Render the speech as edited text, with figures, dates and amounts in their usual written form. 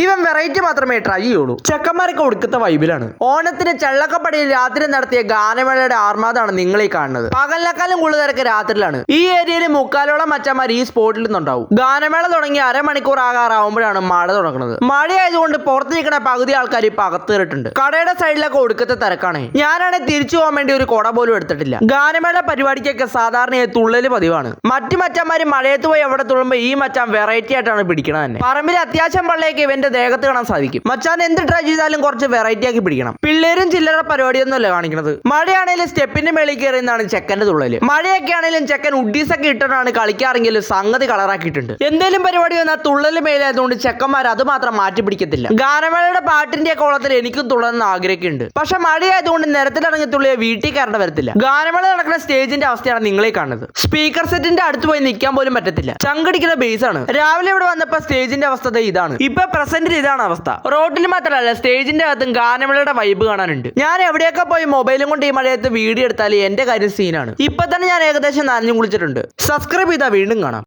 ഇവൻ വെറൈറ്റി മാത്രമേ ട്രൈ ചെയ്യുള്ളൂ. ചെക്കന്മാരൊക്കെ ഒടുക്കത്തെ വൈബിലാണ്. ഓണത്തിന് ചള്ളക്കപ്പടിയിൽ രാത്രി നടത്തിയ ഗാനമേളയുടെ ആർമാദാണ് നിങ്ങൾ ഈ കാണുന്നത്. പകലിനേക്കാളും കൂടുതൽ തിരക്ക് രാത്രിയിലാണ്. ഈ ഏരിയയിൽ മുക്കാലോളം മച്ചന്മാർ ഈ സ്പോട്ടിൽ നിന്നുണ്ടാവും. ഗാനമേള തുടങ്ങി അരമണിക്കൂർ ആകാറാവുമ്പോഴാണ് മഴ തുടങ്ങുന്നത്. മഴയായതുകൊണ്ട് പുറത്ത് നിൽക്കുന്ന പകുതി ആൾക്കാർ ഇപ്പൊ അകത്ത് കയറിയിട്ടുണ്ട്. കടയുടെ സൈഡിലൊക്കെ ഒടുക്കത്തെ തിരക്കാണ്. ഞാനാണെങ്കിൽ തിരിച്ചു പോകാൻ വേണ്ടി ഒരു കുട പോലും എടുത്തിട്ടില്ല. ഗാനമേള പരിപാടിക്കൊക്കെ സാധാരണയായി തുള്ളല് പതിവാണ്. മറ്റു മച്ചന്മാര് മഴയത്ത് പോയി എവിടെ തുള്ളുമ്പോ ഈ മച്ചാൻ വെറൈറ്റി ആയിട്ടാണ് പിടിക്കണത് തന്നെ. പറമ്പിൽ അത്യാവശ്യം വെള്ളയൊക്കെ ഇവന്റെ ദേഹത്ത് കാണാൻ സാധിക്കും. മച്ചാൻ എന്ത് ട്രൈ ചെയ്താലും കുറച്ച് വെറൈറ്റി ആക്കി പിടിക്കണം. പിള്ളേരും ചില്ലറ പരിപാടിയൊന്നുമല്ല കാണിക്കുന്നത്. മഴയാണെങ്കിലും സ്റ്റെപ്പിന്റെ മേളിൽ കയറിയെന്നാണ് ചെക്കന്റെ തുള്ളല്. മഴയൊക്കെ ആണെങ്കിലും ചെക്കൻ ഉഡീസ് ഒക്കെ ഇട്ടിട്ടാണ് കളിക്കാറെങ്കിലും സംഗതി കളറാക്കിയിട്ടുണ്ട്. എന്തേലും പരിപാടി വന്നാൽ തുള്ളല് മേലായതുകൊണ്ട് ചെക്കന്മാർ അത് മാത്രം മാറ്റി പിടിക്കത്തില്ല. ഗാനമേളയുടെ പാട്ടിന്റെ കോളത്തിൽ എനിക്കും തുള്ളണമെന്ന് ആഗ്രഹിക്കുന്നുണ്ട്. പക്ഷെ മഴയായതുകൊണ്ട് നിരത്തിലിറങ്ങി തുള്ളിയ വീട്ടിൽ കയറേണ്ട വരത്തില്ല. ഗാനമേള നടക്കുന്ന സ്റ്റേജിന്റെ അവസ്ഥയാണ് നിങ്ങളെ കാണുന്നത്. സ്പീക്കർ സെറ്റിന്റെ അടുത്ത് പോയി നിൽക്കാൻ പോലും പറ്റത്തില്ല. ചങ്കടിക്കുന്ന ബേസ് ആണ്. രാവിലെ ഇവിടെ വന്നപ്പോ സ്റ്റേജിന്റെ അവസ്ഥ ഇതാണ്. ഇപ്പൊ പ്രസന്റിൽ ഇതാണ് അവസ്ഥ. റോഡിൽ മാത്രമല്ല സ്റ്റേജിന്റെ അകത്തും ഗാനമേളയുടെ വൈബ് കാണാനുണ്ട്. ഞാൻ എവിടെയൊക്കെ പോയി മൊബൈലും കൊണ്ട് ഈ മഴയത്ത് വീഡിയോ എടുത്താൽ എന്റെ കാര്യം സീനാണ്. ഇപ്പൊ തന്നെ ഞാൻ ഏകദേശം നനഞ്ഞു കുളിച്ചിട്ടുണ്ട്. സബ്സ്ക്രൈബ് ചെയ്താൽ വീണ്ടും കാണാം.